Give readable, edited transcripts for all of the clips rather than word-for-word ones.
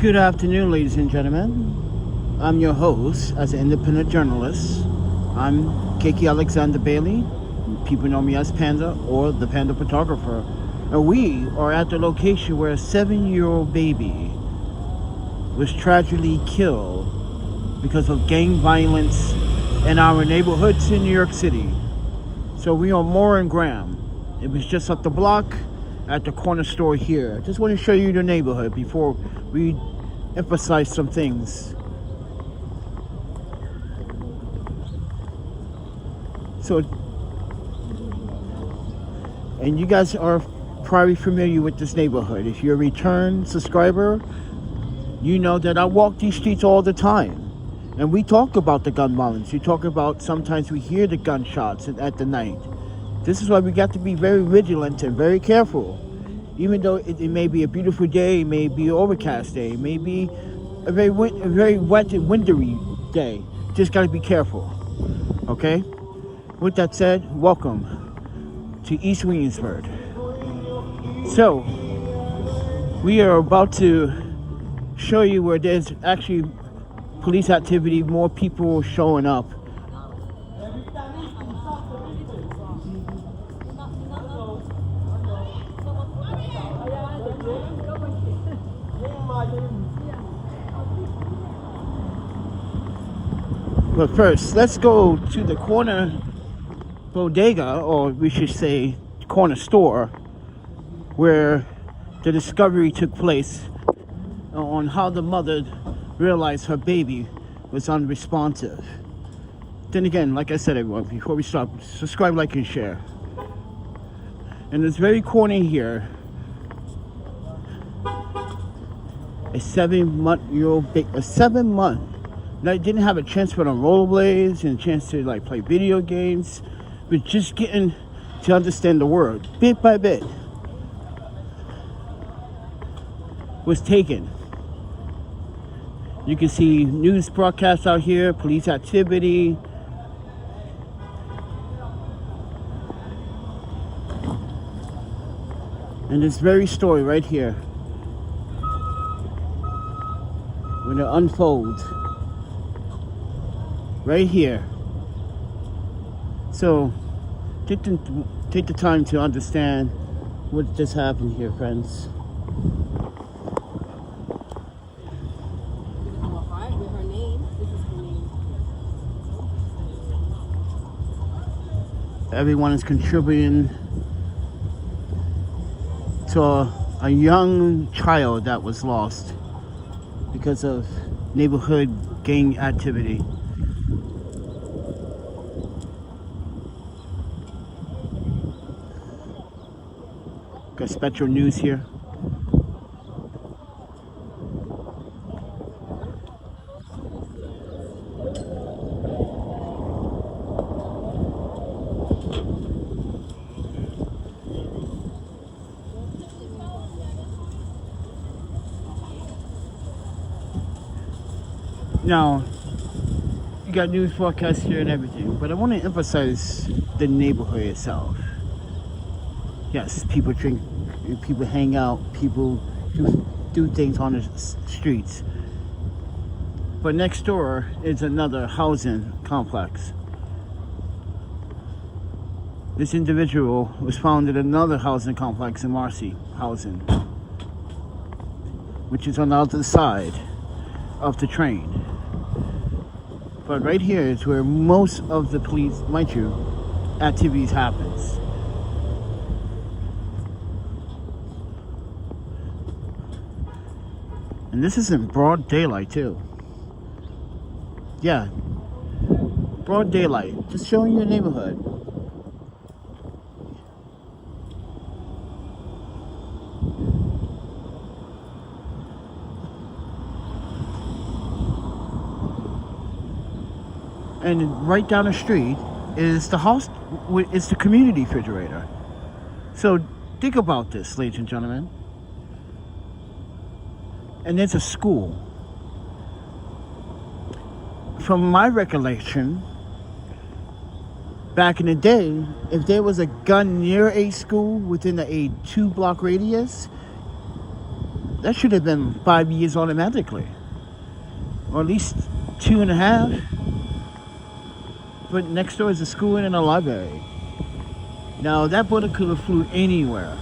Good afternoon, ladies and gentlemen. I'm your host as an independent journalist. I'm Kiki Alexander Bailey. People know me as Panda or the Panda Photographer. And we are at the location where a 7-year-old baby was tragically killed because of gang violence in our neighborhoods in New York City. So we are Moore and Graham. It was just up the block at the corner store here. I just want to show you the neighborhood before we emphasize some things. So, and you guys are probably familiar with this neighborhood. If you're a return subscriber, you know that I walk these streets all the time. And we talk about the gun violence. We talk about sometimes we hear the gunshots at the night. This is why we got to be very vigilant and very careful. Even though it may be a beautiful day, it may be an overcast day, it may be a very wet and wintry day. Just got to be careful, okay? With that said, welcome to East Williamsburg. So, we are about to show you where there's actually police activity, more people showing up. But first, let's go to the corner bodega, or we should say corner store, where the discovery took place on how the mother realized her baby was unresponsive. Then again, like I said, everyone, before we start, subscribe, like, and share. In this very corner here, a 7-month that didn't have a chance to put on rollerblades and a chance to like play video games, but just getting to understand the word bit by bit, was taken. You can see news broadcasts out here, police activity. And this very story right here, when it unfolds, right here. So, take the time to understand what just happened here, friends. Everyone is contributing to a young child that was lost because of neighborhood gang activity. Got special news here. Now, you got news broadcasts here and everything, but I want to emphasize the neighborhood itself. Yes, people drink, people hang out, people do things on the streets. But next door is another housing complex. This individual was found in another housing complex in Marcy Housing, which is on the other side of the train. But right here is where most of the police, mind you, activities happens. And this is in broad daylight too. Yeah, broad daylight, just showing you the neighborhood. And right down the street is the house, it's the community refrigerator. So think about this, ladies and gentlemen. And it's a school. From my recollection, back in the day, if there was a gun near a school within a 2-block radius, That should have been 5 years automatically, or at least 2.5. But next door is a school and a library. Now that bullet could have flew anywhere.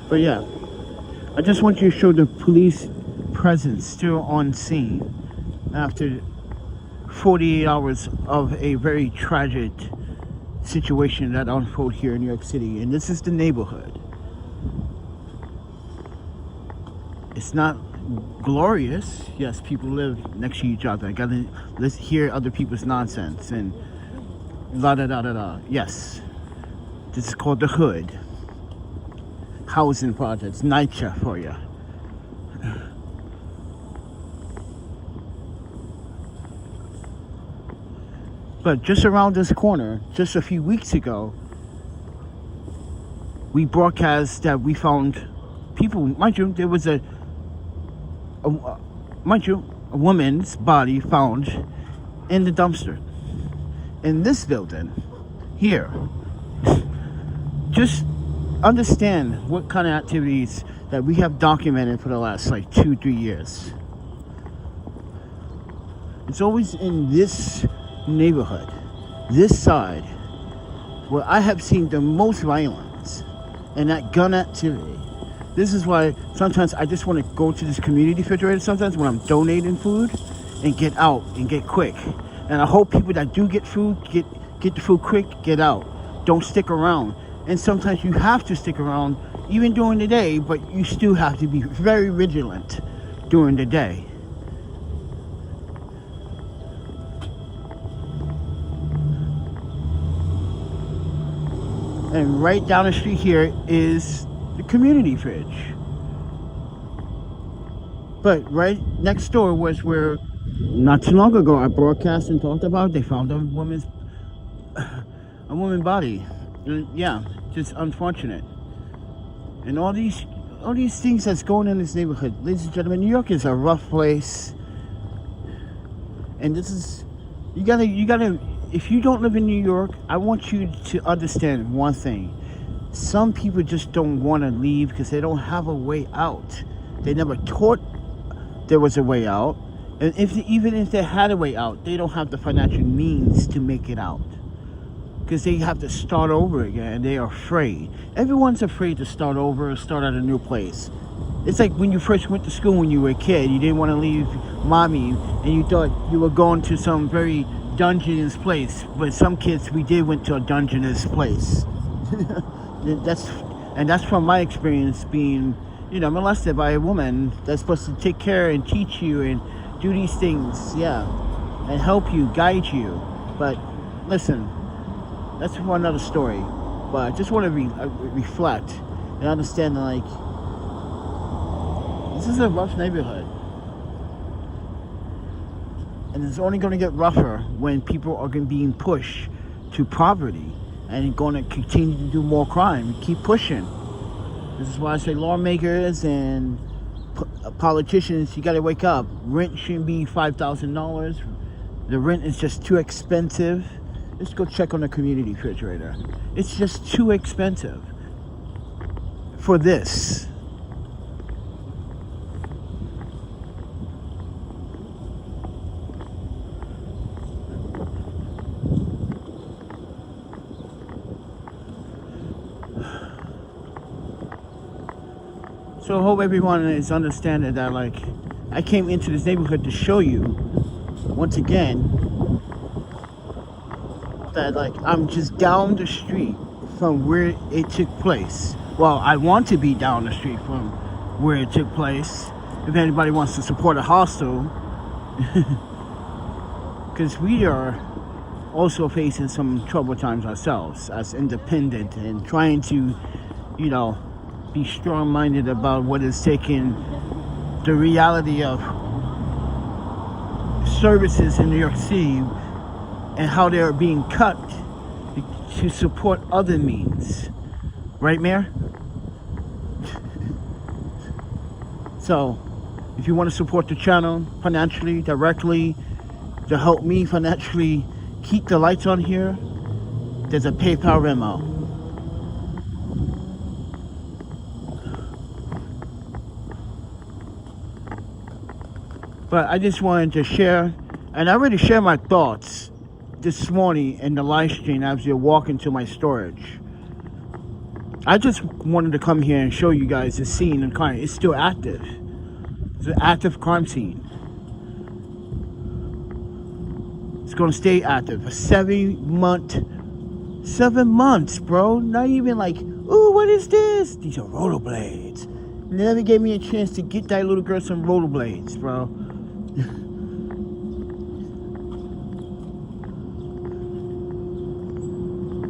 But yeah, I just want you to show the police presence still on scene after 48 hours of a very tragic situation that unfolded here in New York City. And this is the neighborhood. It's not glorious. Yes, people live next to each other. I gotta hear other people's nonsense and la da da da da. Yes, this is called the hood. Housing projects, NYCHA for you. But just around this corner, just a few weeks ago, we broadcast that we found people. Mind you, there was a woman's body found in the dumpster in this building here. Just understand what kind of activities that we have documented for the last like 2-3 years. It's always in this neighborhood, this side, where I have seen the most violence and that gun activity. This is why sometimes I just want to go to this community refrigerator sometimes when I'm donating food and get out and get quick. And I hope people that do get food, get the food quick, get out. Don't stick around. And sometimes you have to stick around even during the day, but you still have to be very vigilant during the day. And right down the street here is the community fridge. But right next door was where, not too long ago, I broadcast and talked about, they found a woman's body. And yeah, just unfortunate. And all these things that's going on in this neighborhood, ladies and gentlemen, New York is a rough place. And this is, you gotta, if you don't live in New York, I want you to understand one thing. Some people just don't want to leave because they don't have a way out. They never taught there was a way out. And even if they had a way out, they don't have the financial means to make it out. Because they have to start over again, and they are afraid. Everyone's afraid to start over or start at a new place. It's like when you first went to school when you were a kid. You didn't want to leave mommy, and you thought you were going to some very dungeonous place. But some kids, we went to a dungeonous place. That's from my experience being, molested by a woman that's supposed to take care and teach you and do these things, yeah, and help you, guide you. But listen, that's for another story. But I just want to reflect and understand that, like, this is a rough neighborhood. And it's only going to get rougher when people are being pushed to poverty and going to continue to do more crime. Keep pushing. This is why I say lawmakers and politicians, you got to wake up. Rent shouldn't be $5,000. The rent is just too expensive. Let's go check on the community refrigerator. It's just too expensive for this. So I hope everyone is understanding that, like, I came into this neighborhood to show you, once again, that, like, I'm just down the street from where it took place. Well, I want to be down the street from where it took place. If anybody wants to support a hostel, because we are also facing some troubled times ourselves as independent and trying to, be strong-minded about what is taking the reality of services in New York City and how they are being cut to support other means. Right, Mayor? So, if you want to support the channel financially, directly, to help me financially keep the lights on here, there's a PayPal Venmo. But I just wanted to share, and I already shared my thoughts this morning in the live stream as you're walking to my storage. I just wanted to come here and show you guys the scene and crime. It's still active. It's an active crime scene. It's going to stay active for 7 months, bro. Not even like, ooh, what is this? These are rollerblades. Never gave me a chance to get that little girl some rollerblades, bro.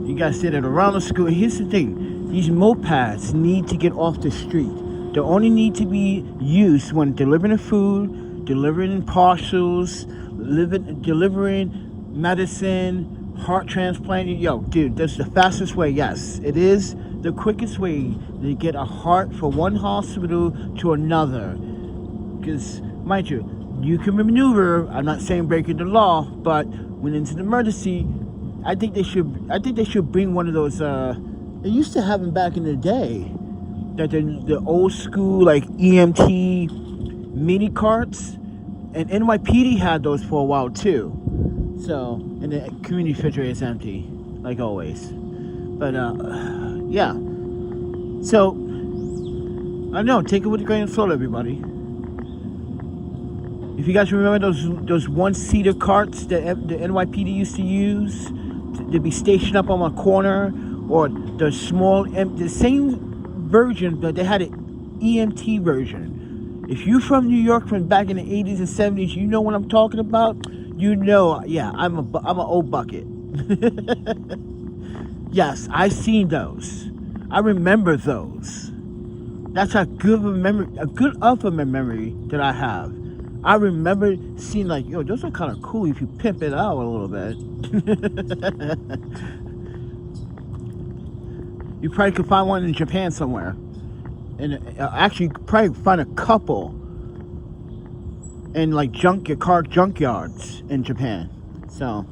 You guys said it around the school. Here's the thing. These mopeds need to get off the street. They only need to be used when delivering food, delivering parcels, delivering medicine, heart transplant. Yo, dude, that's the fastest way. Yes, it is the quickest way to get a heart from one hospital to another. Because, mind you, you can maneuver. I'm not saying breaking the law, but when it's an emergency, I think they should bring one of those. They used to have them back in the day, that the old school like EMT mini carts, and NYPD had those for a while too. So, and the community refrigerator is empty, like always. But yeah. So I know, take it with a grain of salt, everybody. If you guys remember those one-seater carts that the NYPD used to use to be stationed up on a corner, or the same version, but they had an EMT version. If you're from New York from back in the 80s and 70s, you know what I'm talking about. You know, yeah, I'm an old bucket. Yes, I seen those. I remember those. That's a good of a memory that I have. I remember seeing like, yo, those are kind of cool if you pimp it out a little bit. You probably could find one in Japan somewhere. And actually, you could probably find a couple in like car junkyards in Japan. So,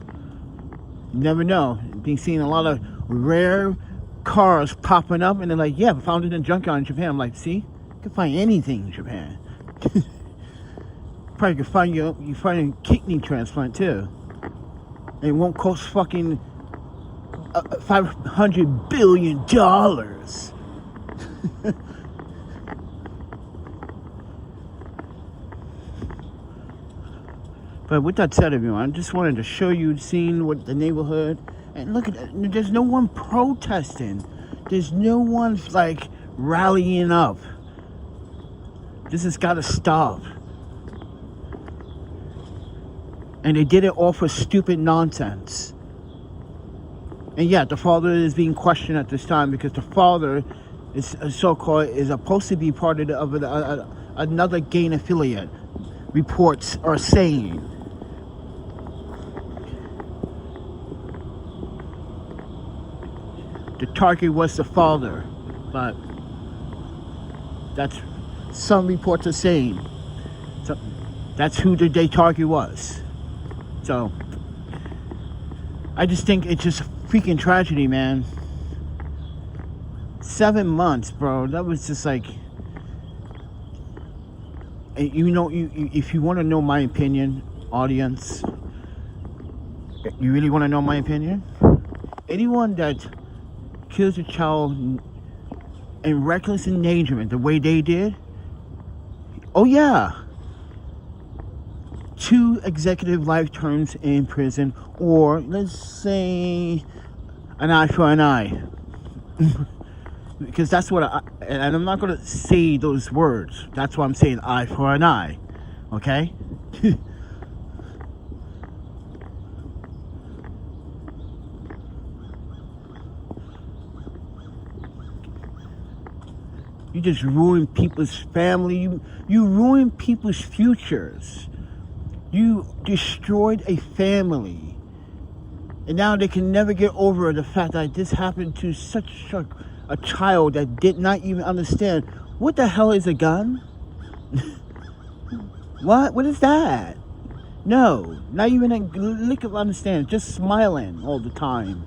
you never know. Being seeing a lot of rare cars popping up, and they're like, yeah, found it in a junkyard in Japan. I'm like, see, you can find anything in Japan. Probably could find you find a kidney transplant too. And it won't cost fucking $500 billion. But with that said, everyone, I just wanted to show you seeing what the neighborhood, and look at it. There's no one protesting. There's no one like rallying up. This has got to stop. And they did it all for stupid nonsense. And yeah, the father is being questioned at this time because the father is so-called is supposed to be part of another gang affiliate. Reports are saying. The target was the father, but that's some reports are saying. So that's who the day target was. So I just think it's just a freaking tragedy, man. 7 months, bro. That was just like, you know, if you want to know my opinion, audience, you really want to know my opinion? Anyone that kills a child in reckless endangerment the way they did, oh yeah, 2 executive life terms in prison, or let's say an eye for an eye. Because that's what and I'm not going to say those words. That's why I'm saying eye for an eye. Okay? You just ruin people's family. You ruin people's futures. You destroyed a family. And now they can never get over the fact that this happened to such a child that did not even understand. What the hell is a gun? What is that? No, not even a lick of understanding. Just smiling all the time.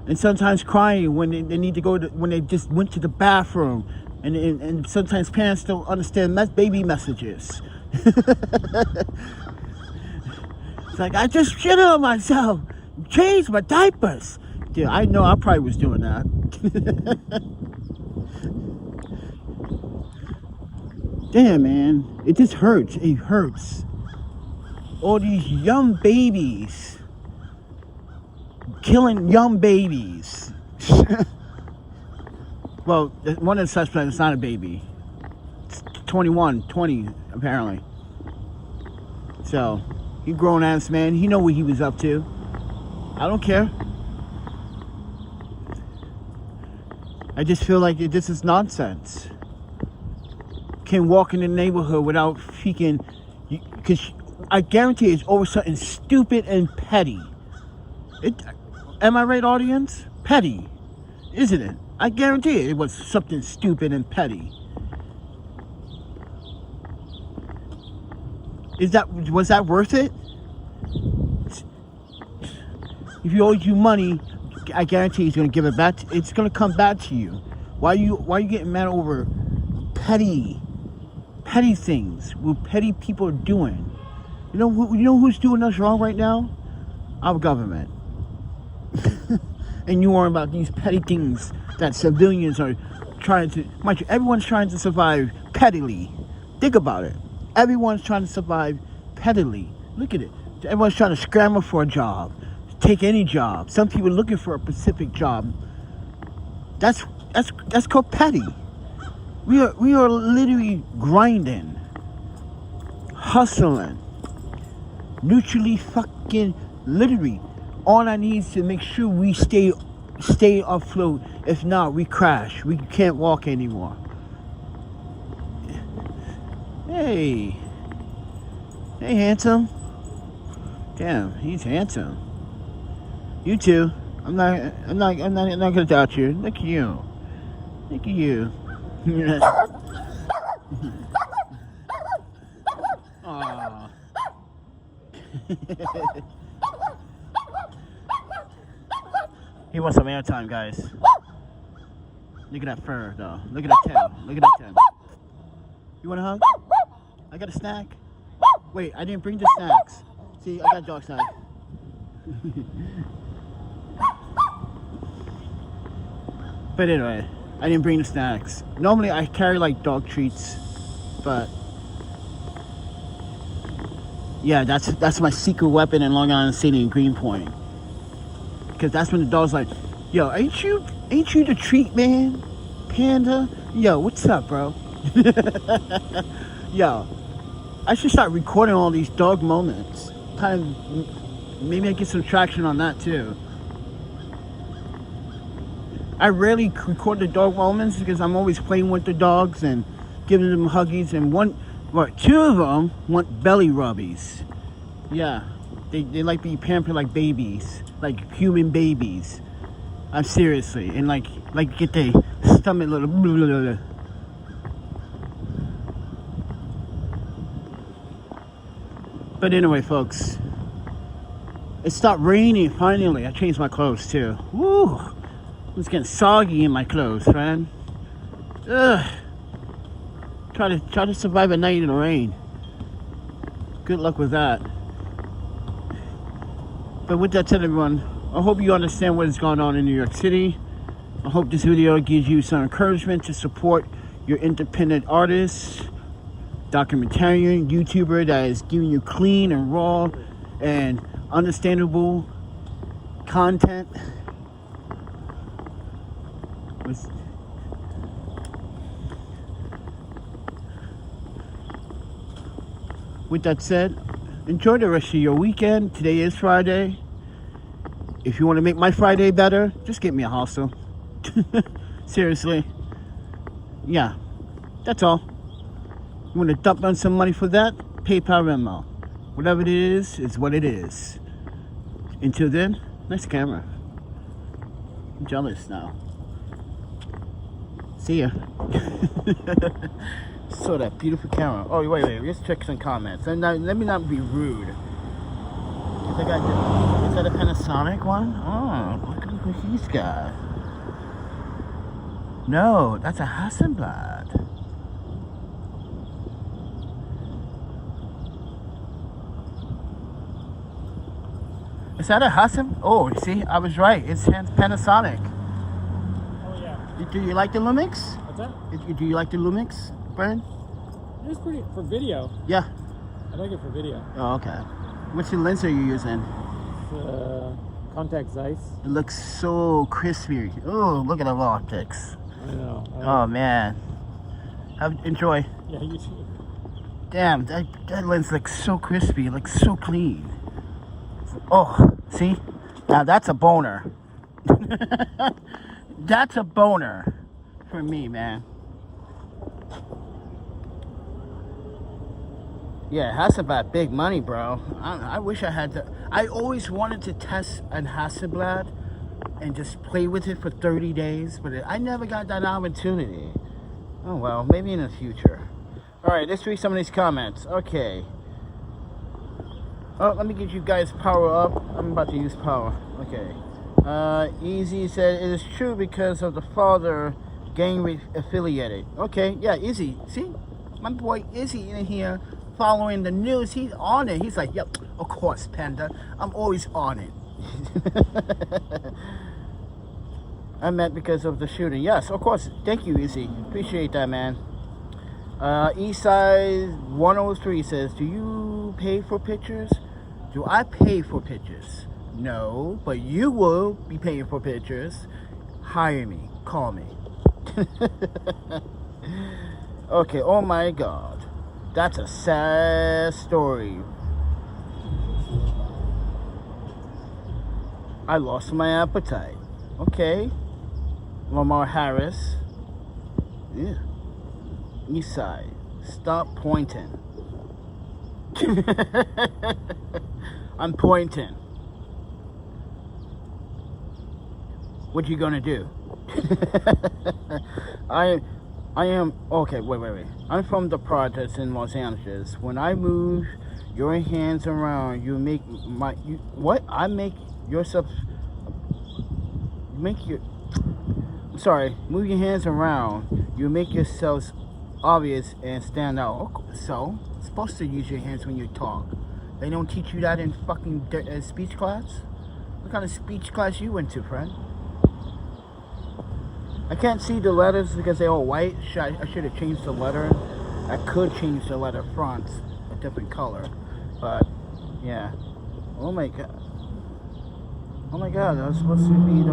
And sometimes crying when they need to go to, when they just went to the bathroom. And sometimes parents don't understand baby messages. It's like, I just shitted on myself. Changed my diapers. Yeah, I know I probably was doing that. Damn, man. It just hurts. It hurts. All these young babies. Killing young babies. Well, one of the suspects is not a baby. It's 20, apparently. So, he grown ass man. He know what he was up to. I don't care. I just feel like this is nonsense. Can't walk in the neighborhood without freaking... Because I guarantee it's over something stupid and petty. Am I right, audience? Petty. Isn't it? I guarantee it was something stupid and petty. Was that worth it? If you owe you money, I guarantee he's gonna give it back. It's gonna come back to you. Why are you getting mad over petty things? What petty people are doing? You know who's doing us wrong right now? Our government. And you worry about these petty things that civilians are trying to... Mind you, everyone's trying to survive pettily. Think about it. Everyone's trying to survive pettily. Look at it. Everyone's trying to scramble for a job. Take any job. Some people are looking for a specific job. That's called petty. We are literally grinding, hustling, neutrally fucking literally. All I need is to make sure we stay afloat. If not, we crash. We can't walk anymore. Hey, handsome. Damn, he's handsome. You too. I'm not gonna doubt you. Look at you. Look at you. Aww. He wants some airtime, guys. Look at that fur, though. Look at that tail. Look at that tail. You want a hug? I got a snack. Wait, I didn't bring the snacks. See, I got dog snack. But anyway, I didn't bring the snacks. Normally, I carry like dog treats, but yeah, that's my secret weapon in Long Island City and Greenpoint. Because that's when the dog's like, yo, ain't you the treat man, Panda? Yo, what's up, bro? Yo, I should start recording all these dog moments. Kind of, maybe I get some traction on that too. I rarely record the dog moments because I'm always playing with the dogs and giving them huggies, and two of them want belly rubbies. Yeah, they like being pampered like babies, like human babies. I'm seriously, and like get their stomach little. Blah, blah, blah, blah. But anyway, folks, it stopped raining finally. I changed my clothes too. Woo! It's getting soggy in my clothes, man. Ugh. Try to survive a night in the rain. Good luck with that. But with that said, everyone, I hope you understand what is going on in New York City. I hope this video gives you some encouragement to support your independent artist, documentarian, YouTuber that is giving you clean and raw and understandable content. With that said, enjoy the rest of your weekend. Today is Friday. If you want to make my Friday better, just get me a hostel. Seriously. Yeah, that's all. You want to dump on some money for that? PayPal, Venmo. Whatever it is what it is. Until then, nice camera. I'm jealous now. See ya. Saw that beautiful camera. Oh, wait. Let's check some comments. And now, let me not be rude. Is that a Panasonic one? Oh, look what he's got. No, that's a Hasselblad. Is that a Hasselblad? Oh, see, I was right. It's Panasonic. Oh, yeah. Do you like the Lumix? What's that? Do you like the Lumix, Brian? It's pretty, for video. Yeah. I like it for video. Oh, okay. Which lens are you using? Contact Zeiss. It looks so crispy. Oh, look at the optics. I know. Oh, man. Enjoy. Yeah, you too. Damn, that lens looks so crispy. It looks so clean. Oh, see? Now that's a boner. That's a boner for me, man. Yeah, Hasselblad, big money, bro. I wish I had to. I always wanted to test an Hasselblad and just play with it for 30 days, but I never got that opportunity. Oh, well, maybe in the future. All right, let's read some of these comments. Okay. Oh, let me give you guys power up. I'm about to use power. Okay. Easy said, it is true because of the father gang affiliated. Okay, yeah, Izzy. See? My boy Izzy in here following the news. He's on it. He's like, yep, of course, Panda. I'm always on it. I meant because of the shooting. Yes, of course. Thank you, Izzy. Appreciate that, man. Eastside 103 says, do you pay for pictures? Do I pay for pictures? No, but you will be paying for pictures. Hire me. Call me. Okay, oh my God. That's a sad story. I lost my appetite. Okay. Lamar Harris. Yeah. Eastside. Stop pointing. I'm pointing. What you gonna do? I am okay. Wait. I'm from the projects in Los Angeles. When I move your hands around, you make I make yourself. Move your hands around. You make yourselves obvious and stand out. So, supposed to use your hands when you talk. They don't teach you that in fucking speech class? What kind of speech class you went to, friend? I can't see the letters because they're all white. I should have changed the letter. I could change the letter front a different color. But, yeah. Oh my God. Oh my God, that was supposed to be the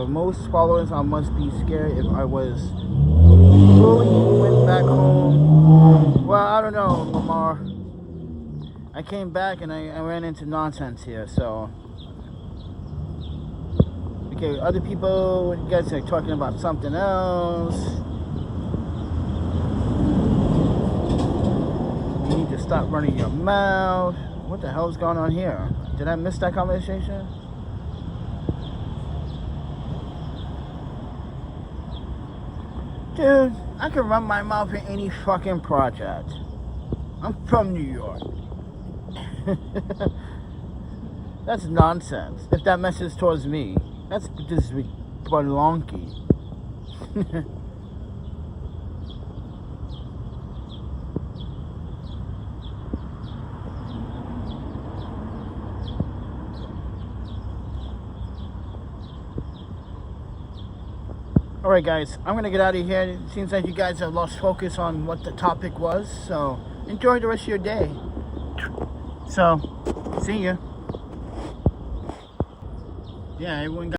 most followers. I must be scared if I was fully went back home. Well, I don't know, Lamar. I came back and I ran into nonsense here, so. Okay, other people, you guys are talking about something else. You need to stop running your mouth. What the hell's going on here? Did I miss that conversation? Dude, I can run my mouth in any fucking project. I'm from New York. That's nonsense. If that message towards me, that's just balonky. Alright guys, I'm going to get out of here. It seems like you guys have lost focus on what the topic was. So, enjoy the rest of your day. So, see ya. Yeah, everyone got